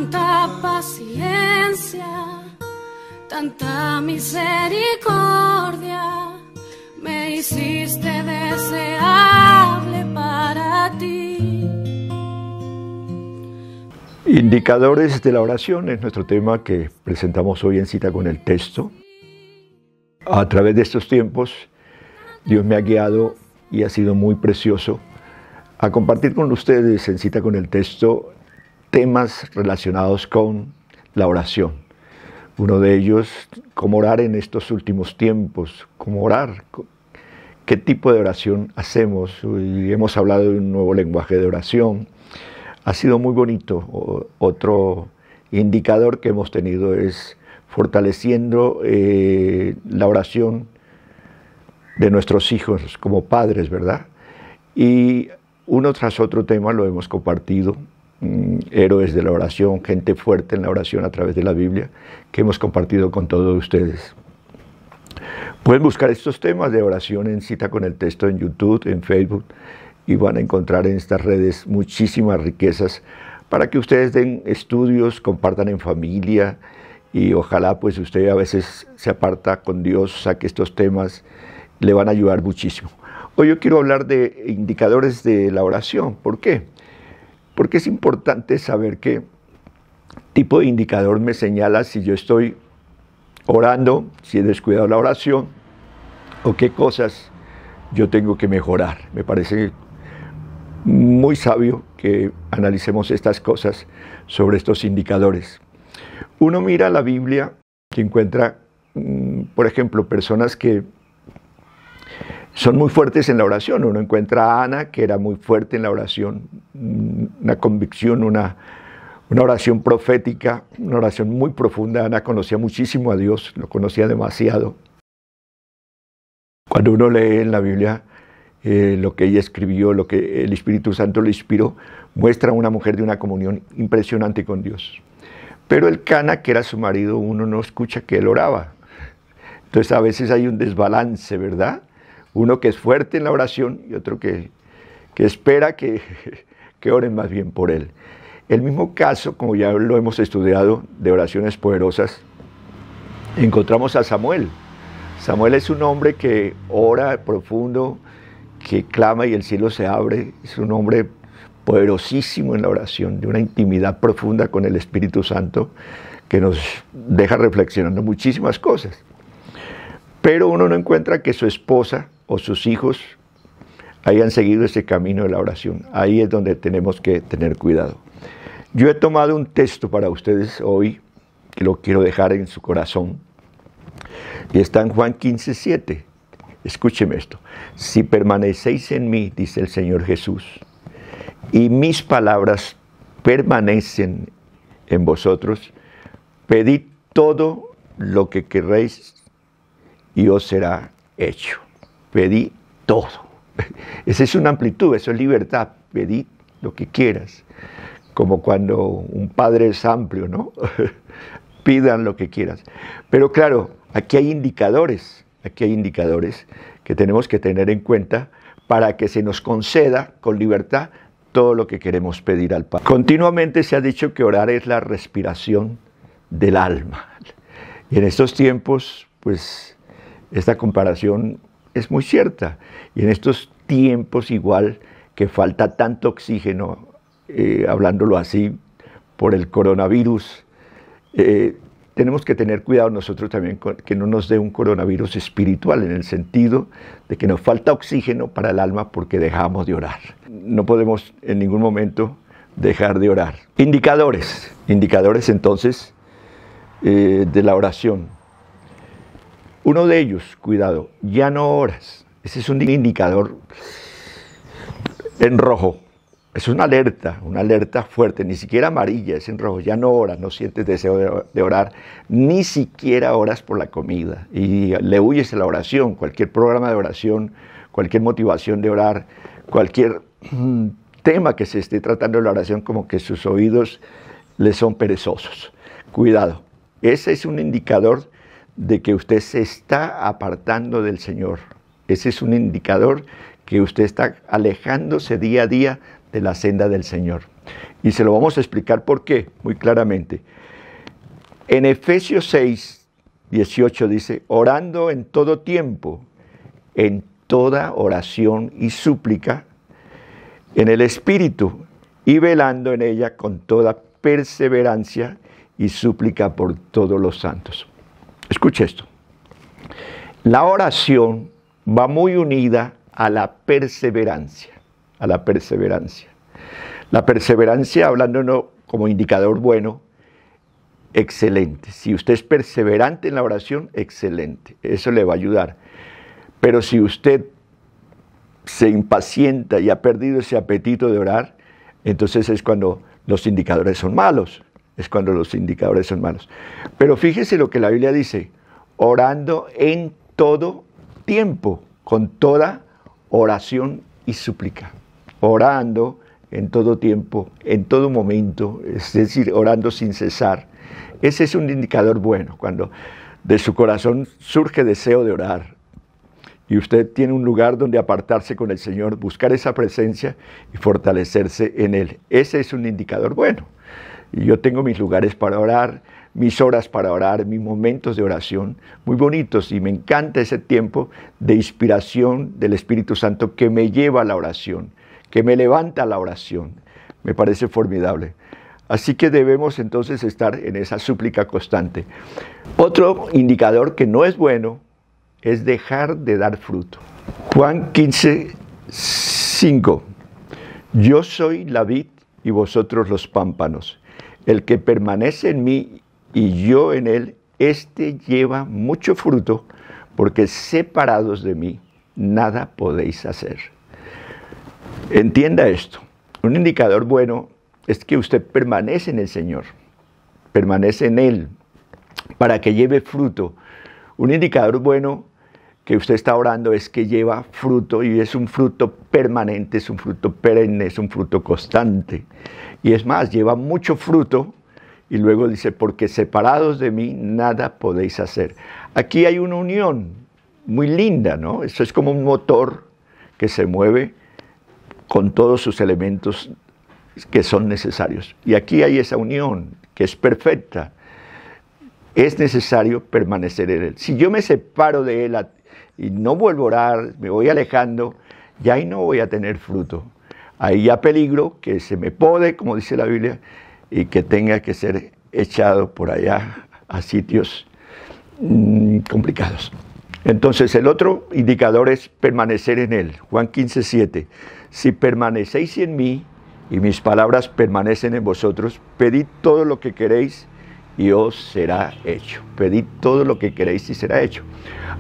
tanta paciencia, tanta misericordia, me hiciste deseable para ti. Indicadores de la oración es nuestro tema que presentamos hoy en Cita con el Texto. A través de estos tiempos, Dios me ha guiado y ha sido muy precioso a compartir con ustedes en Cita con el Texto temas relacionados con la oración. Uno de ellos, cómo orar en estos últimos tiempos, cómo orar, qué tipo de oración hacemos. Y hemos hablado de un nuevo lenguaje de oración. Ha sido muy bonito. Otro indicador que hemos tenido es fortaleciendo la oración de nuestros hijos como padres, ¿verdad? Y uno tras otro tema lo hemos compartido, héroes de la oración, gente fuerte en la oración a través de la Biblia, que hemos compartido con todos ustedes. Pueden buscar estos temas de oración en Cita con el Texto en YouTube, en Facebook, y van a encontrar en estas redes muchísimas riquezas para que ustedes den estudios, compartan en familia, y ojalá pues usted a veces se aparta con Dios, saque estos temas, le van a ayudar muchísimo. Hoy yo quiero hablar de indicadores de la oración. ¿Por qué? Porque es importante saber qué tipo de indicador me señala si yo estoy orando, si he descuidado la oración, o qué cosas yo tengo que mejorar. Me parece muy sabio que analicemos estas cosas sobre estos indicadores. Uno mira la Biblia y encuentra, por ejemplo, personas que son muy fuertes en la oración. Uno encuentra a Ana, que era muy fuerte en la oración, una convicción, una oración profética, una oración muy profunda. Ana conocía muchísimo a Dios, lo conocía demasiado. Cuando uno lee en la Biblia lo que ella escribió, lo que el Espíritu Santo le inspiró, muestra a una mujer de una comunión impresionante con Dios. Pero el Cana, que era su marido, uno no escucha que él oraba. Entonces a veces hay un desbalance, ¿verdad? Uno que es fuerte en la oración y otro que espera que oren más bien por él. El mismo caso, como ya lo hemos estudiado, de oraciones poderosas, encontramos a Samuel. Samuel es un hombre que ora profundo, que clama y el cielo se abre. Es un hombre poderosísimo en la oración, de una intimidad profunda con el Espíritu Santo, que nos deja reflexionando muchísimas cosas. Pero uno no encuentra que su esposa o sus hijos hayan seguido ese camino de la oración. Ahí es donde tenemos que tener cuidado. Yo he tomado un texto para ustedes hoy, que lo quiero dejar en su corazón, y está en Juan 15:7. Escúcheme esto. Si permanecéis en mí, dice el Señor Jesús, y mis palabras permanecen en vosotros, pedid todo lo que querréis y os será hecho. Pedí todo. Esa es una amplitud, eso es libertad. Pedí lo que quieras. Como cuando un padre es amplio, ¿no? Pidan lo que quieras. Pero claro, aquí hay indicadores que tenemos que tener en cuenta para que se nos conceda con libertad todo lo que queremos pedir al Padre. Continuamente se ha dicho que orar es la respiración del alma. Y en estos tiempos, pues, esta comparación es muy cierta. Y en estos tiempos igual que falta tanto oxígeno, hablándolo así, por el coronavirus, tenemos que tener cuidado nosotros también que no nos dé un coronavirus espiritual, en el sentido de que nos falta oxígeno para el alma porque dejamos de orar. No podemos en ningún momento dejar de orar. Indicadores entonces de la oración. Uno de ellos, cuidado, ya no oras. Ese es un indicador en rojo. Es una alerta fuerte, ni siquiera amarilla, es en rojo. Ya no oras, no sientes deseo de orar, ni siquiera oras por la comida. Y le huyes a la oración, cualquier programa de oración, cualquier motivación de orar, cualquier tema que se esté tratando de la oración, como que sus oídos le son perezosos. Cuidado, ese es un indicador de que usted se está apartando del Señor. Ese es un indicador que usted está alejándose día a día de la senda del Señor. Y se lo vamos a explicar por qué, muy claramente. En Efesios 6, 18 dice, orando en todo tiempo, en toda oración y súplica, en el Espíritu, y velando en ella con toda perseverancia y súplica por todos los santos. Escuche esto. La oración va muy unida a la perseverancia, a la perseverancia. La perseverancia, hablando como indicador bueno, excelente. Si usted es perseverante en la oración, excelente. Eso le va a ayudar. Pero si usted se impacienta y ha perdido ese apetito de orar, entonces es cuando los indicadores son malos. Es cuando los indicadores son malos. Pero fíjese lo que la Biblia dice, orando en todo tiempo, con toda oración y súplica. Orando en todo tiempo, en todo momento, es decir, orando sin cesar. Ese es un indicador bueno, cuando de su corazón surge deseo de orar y usted tiene un lugar donde apartarse con el Señor, buscar esa presencia y fortalecerse en Él. Ese es un indicador bueno. Y yo tengo mis lugares para orar, mis horas para orar, mis momentos de oración muy bonitos, y me encanta ese tiempo de inspiración del Espíritu Santo que me lleva a la oración, que me levanta a la oración. Me parece formidable. Así que debemos entonces estar en esa súplica constante. Otro indicador que no es bueno es dejar de dar fruto. Juan 15, 5. Yo soy la vid y vosotros los pámpanos. El que permanece en mí y yo en él, éste lleva mucho fruto, porque separados de mí, nada podéis hacer. Entienda esto. Un indicador bueno es que usted permanece en el Señor, permanece en Él, para que lleve fruto. Un indicador bueno que usted está orando es que lleva fruto, y es un fruto permanente, es un fruto perenne, es un fruto constante. Y es más, lleva mucho fruto, y luego dice, porque separados de mí nada podéis hacer. Aquí hay una unión muy linda, ¿no? Eso es como un motor que se mueve con todos sus elementos que son necesarios. Y aquí hay esa unión que es perfecta. Es necesario permanecer en Él. Si yo me separo de Él y no vuelvo a orar, me voy alejando, ya ahí no voy a tener fruto. Ahí ya peligro que se me pode, como dice la Biblia, y que tenga que ser echado por allá a sitios complicados. Entonces el otro indicador es permanecer en Él. Juan 15, 7. Si permanecéis en mí y mis palabras permanecen en vosotros, pedid todo lo que queréis y os será hecho. Pedid todo lo que queréis y será hecho.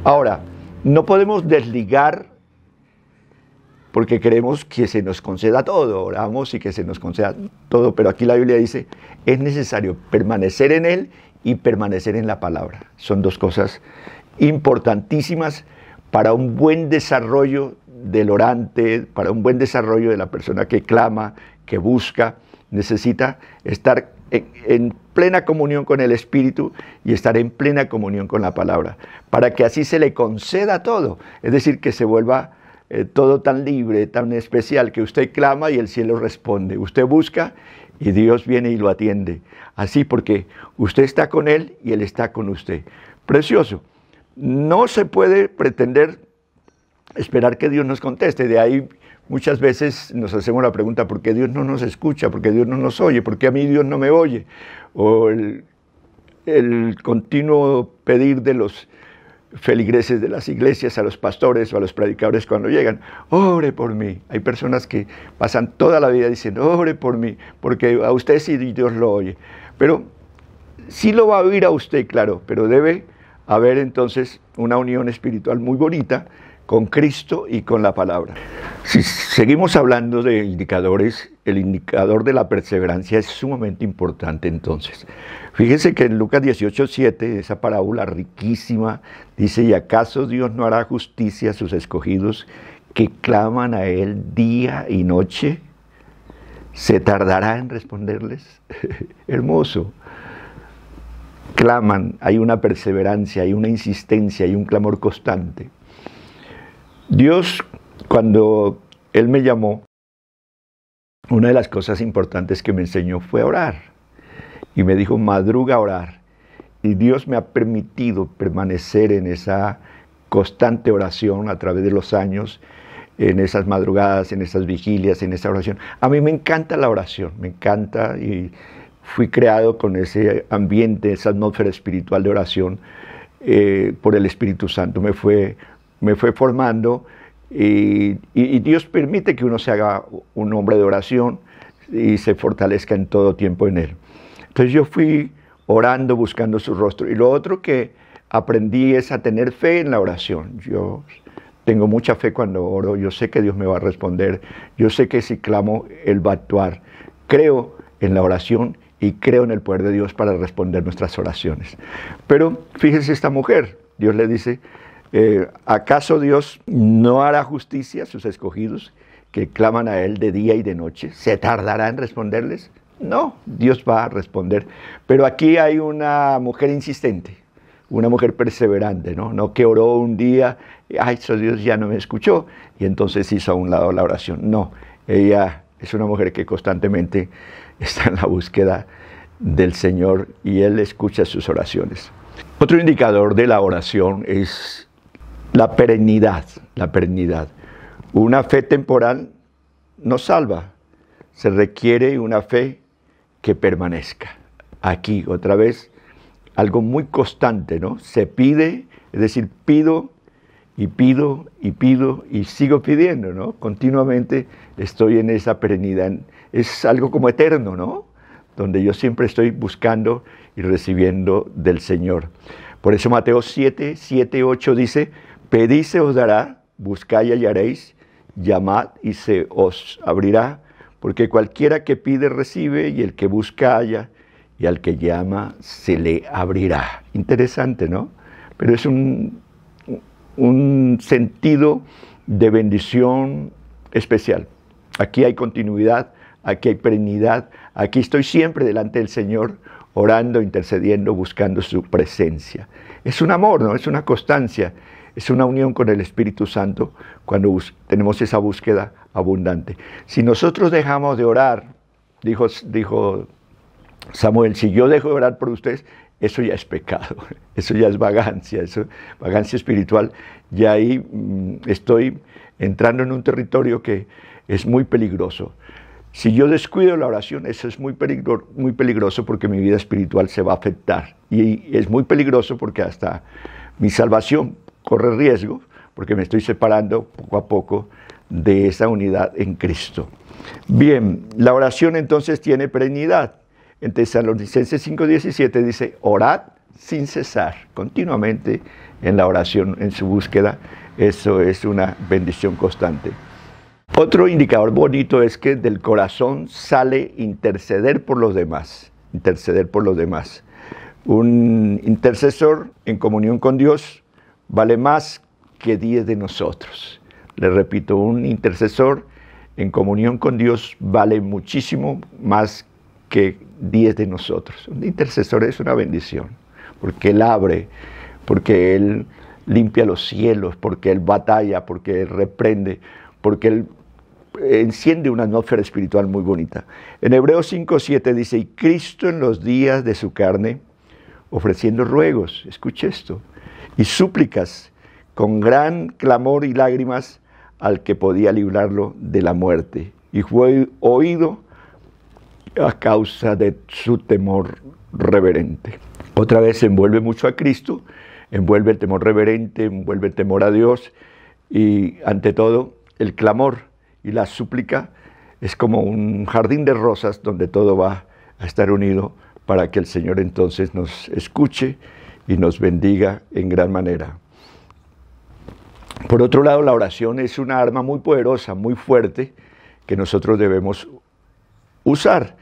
Ahora, no podemos desligar porque queremos que se nos conceda todo, oramos y que se nos conceda todo, pero aquí la Biblia dice, es necesario permanecer en Él y permanecer en la palabra. Son dos cosas importantísimas para un buen desarrollo del orante, para un buen desarrollo de la persona que clama, que busca. Necesita estar en plena comunión con el Espíritu y estar en plena comunión con la palabra, para que así se le conceda todo, es decir, que se vuelva todo tan libre, tan especial, que usted clama y el cielo responde, usted busca y Dios viene y lo atiende, así porque usted está con Él y Él está con usted. Precioso. No se puede pretender esperar que Dios nos conteste. De ahí muchas veces nos hacemos la pregunta, ¿por qué Dios no nos escucha? ¿Por qué Dios no nos oye? ¿Por qué a mí Dios no me oye? O el continuo pedir de los feligreses de las iglesias a los pastores o a los predicadores cuando llegan, ore por mí. Hay personas que pasan toda la vida diciendo, ore por mí, porque a usted sí Dios lo oye. Pero sí lo va a oír a usted, claro, pero debe haber entonces una unión espiritual muy bonita con Cristo y con la palabra. Si seguimos hablando de indicadores, el indicador de la perseverancia es sumamente importante entonces. Fíjense que en Lucas 18:7, esa parábola riquísima, dice, ¿y acaso Dios no hará justicia a sus escogidos que claman a Él día y noche? ¿Se tardará en responderles? Hermoso. Claman, hay una perseverancia, hay una insistencia, hay un clamor constante. Dios, cuando Él me llamó, una de las cosas importantes que me enseñó fue orar. Y me dijo, madruga a orar. Y Dios me ha permitido permanecer en esa constante oración a través de los años, en esas madrugadas, en esas vigilias, en esa oración. A mí me encanta la oración, me encanta, y fui creado con ese ambiente, esa atmósfera espiritual de oración por el Espíritu Santo. Me fue formando y Dios permite que uno se haga un hombre de oración y se fortalezca en todo tiempo en Él. Entonces yo fui orando, buscando su rostro. Y lo otro que aprendí es a tener fe en la oración. Yo tengo mucha fe cuando oro, yo sé que Dios me va a responder, yo sé que si clamo, Él va a actuar. Creo en la oración y creo en el poder de Dios para responder nuestras oraciones. Pero fíjense esta mujer, Dios le dice, ¿acaso Dios no hará justicia a sus escogidos que claman a Él de día y de noche? ¿Se tardará en responderles? No, Dios va a responder. Pero aquí hay una mujer insistente, una mujer perseverante, no que oró un día, ay, eso Dios ya no me escuchó, y entonces hizo a un lado la oración. No, ella es una mujer que constantemente está en la búsqueda del Señor y Él escucha sus oraciones. Otro indicador de la oración es la perennidad, la perennidad. Una fe temporal no salva, se requiere una fe que permanezca. Aquí, otra vez, algo muy constante, ¿no? Se pide, es decir, pido y pido y pido y sigo pidiendo, ¿no? Continuamente estoy en esa perennidad. Es algo como eterno, ¿no? Donde yo siempre estoy buscando y recibiendo del Señor. Por eso Mateo 7, 8 dice, pedid se os dará, buscad y hallaréis, llamad y se os abrirá, porque cualquiera que pide recibe, y el que busca halla, y al que llama se le abrirá. Interesante, ¿no? Pero es un sentido de bendición especial. Aquí hay continuidad, aquí hay perennidad, aquí estoy siempre delante del Señor, orando, intercediendo, buscando su presencia. Es un amor, ¿no? Es una constancia, es una unión con el Espíritu Santo cuando tenemos esa búsqueda abundante. Si nosotros dejamos de orar, dijo Samuel, si yo dejo de orar por ustedes, eso ya es pecado, eso ya es vagancia, vagancia espiritual. Y ahí estoy entrando en un territorio que es muy peligroso. Si yo descuido la oración, eso es muy peligroso porque mi vida espiritual se va a afectar. Y es muy peligroso porque hasta mi salvación corre riesgo, porque me estoy separando poco a poco de esa unidad en Cristo. Bien, la oración entonces tiene perennidad. En Tesalonicenses 5:17 dice, orad sin cesar, continuamente en la oración, en su búsqueda. Eso es una bendición constante. Otro indicador bonito es que del corazón sale interceder por los demás, interceder por los demás. Un intercesor en comunión con Dios vale más que 10 de nosotros. Le repito, un intercesor en comunión con Dios vale muchísimo más que 10 de nosotros. Un intercesor es una bendición, porque Él abre, porque Él limpia los cielos, porque Él batalla, porque Él reprende, porque Él enciende una atmósfera espiritual muy bonita. En Hebreos 5:7 dice, y Cristo en los días de su carne, ofreciendo ruegos, escuche esto, y súplicas, con gran clamor y lágrimas, al que podía librarlo de la muerte, y fue oído a causa de su temor reverente. Otra vez se envuelve mucho a Cristo, envuelve el temor reverente, envuelve el temor a Dios, y ante todo el clamor y la súplica es como un jardín de rosas donde todo va a estar unido para que el Señor entonces nos escuche y nos bendiga en gran manera. Por otro lado, la oración es una arma muy poderosa, muy fuerte, que nosotros debemos usar.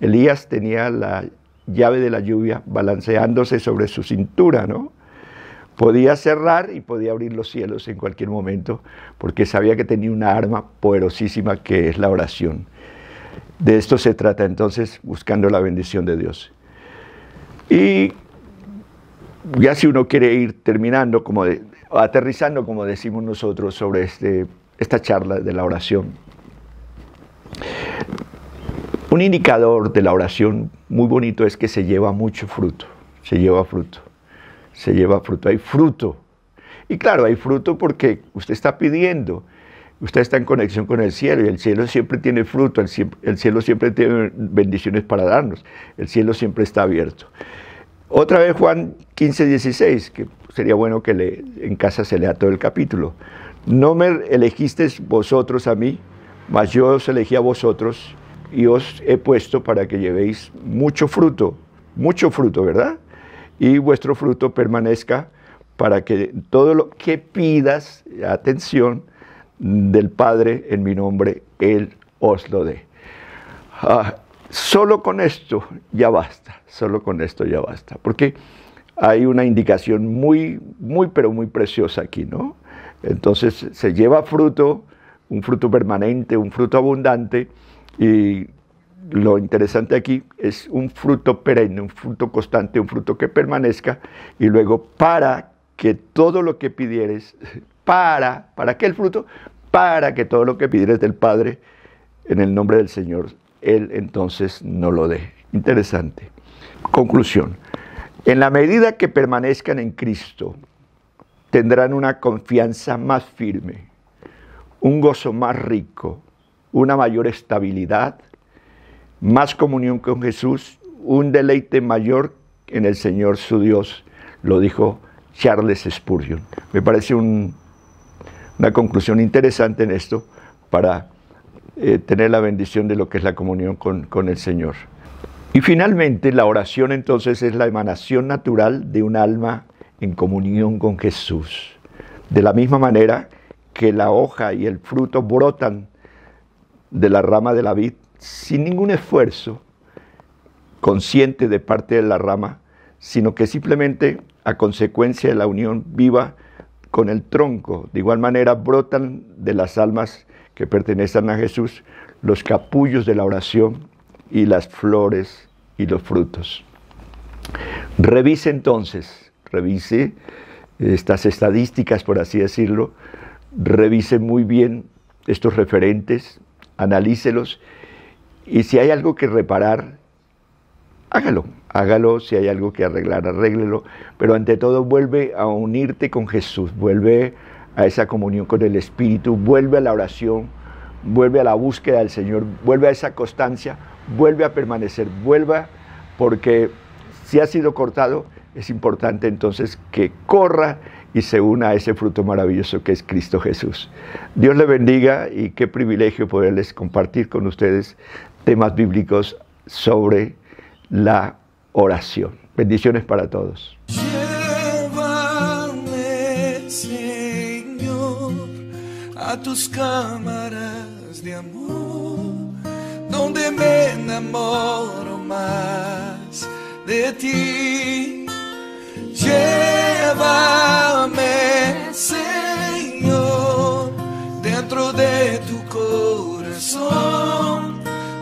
Elías tenía la llave de la lluvia balanceándose sobre su cintura, ¿no? Podía cerrar y podía abrir los cielos en cualquier momento, porque sabía que tenía una arma poderosísima que es la oración. De esto se trata entonces, buscando la bendición de Dios. Y ya si uno quiere ir terminando, aterrizando, como decimos nosotros, sobre esta charla de la oración. Un indicador de la oración muy bonito es que se lleva mucho fruto, se lleva fruto, hay fruto. Y claro, hay fruto porque usted está pidiendo, usted está en conexión con el cielo y el cielo siempre tiene fruto, el cielo siempre tiene bendiciones para darnos, el cielo siempre está abierto. Otra vez Juan 15:16, que sería bueno que en casa se lea todo el capítulo. No me elegisteis vosotros a mí, mas yo os elegí a vosotros y os he puesto para que llevéis mucho fruto, ¿verdad? Y vuestro fruto permanezca para que todo lo que pidas, atención, del Padre en mi nombre, Él os lo dé. Solo con esto ya basta, porque hay una indicación muy, pero muy preciosa aquí, ¿no? Entonces se lleva fruto, un fruto permanente, un fruto abundante, y lo interesante aquí es un fruto perenne, un fruto constante, un fruto que permanezca, y luego para que todo lo que pidieres, ¿para qué el fruto? Para que todo lo que pidieres del Padre en el nombre del Señor, Él entonces no lo dé. Interesante. Conclusión. En la medida que permanezcan en Cristo, tendrán una confianza más firme, un gozo más rico, una mayor estabilidad, más comunión con Jesús, un deleite mayor en el Señor su Dios, lo dijo Charles Spurgeon. Me parece una conclusión interesante en esto para tener la bendición de lo que es la comunión con el Señor. Y finalmente, la oración entonces es la emanación natural de un alma en comunión con Jesús. De la misma manera que la hoja y el fruto brotan de la rama de la vid sin ningún esfuerzo consciente de parte de la rama, sino que simplemente a consecuencia de la unión viva con el tronco. De igual manera brotan de las almas que pertenecen a Jesús los capullos de la oración y las flores y los frutos. Revise entonces, estas estadísticas, por así decirlo, revise muy bien estos referentes, analícelos, y si hay algo que reparar, hágalo, si hay algo que arreglar, arréglelo, pero ante todo vuelve a unirte con Jesús, vuelve a esa comunión con el Espíritu, vuelve a la oración, vuelve a la búsqueda del Señor, vuelve a esa constancia, vuelve a permanecer, porque si ha sido cortado, es importante entonces que corra y se una a ese fruto maravilloso que es Cristo Jesús. Dios le bendiga y qué privilegio poderles compartir con ustedes temas bíblicos sobre la oración. Bendiciones para todos. Llévame, Señor, a tus cámaras de amor, donde me enamoro más de ti. Llévame, Señor, dentro de tu corazón.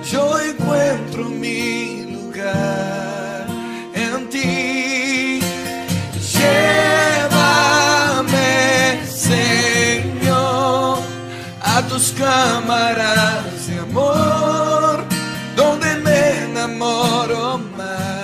Yo encuentro mi lugar en ti. Llévame, Señor, a tus cámaras de amor, donde me enamoro más.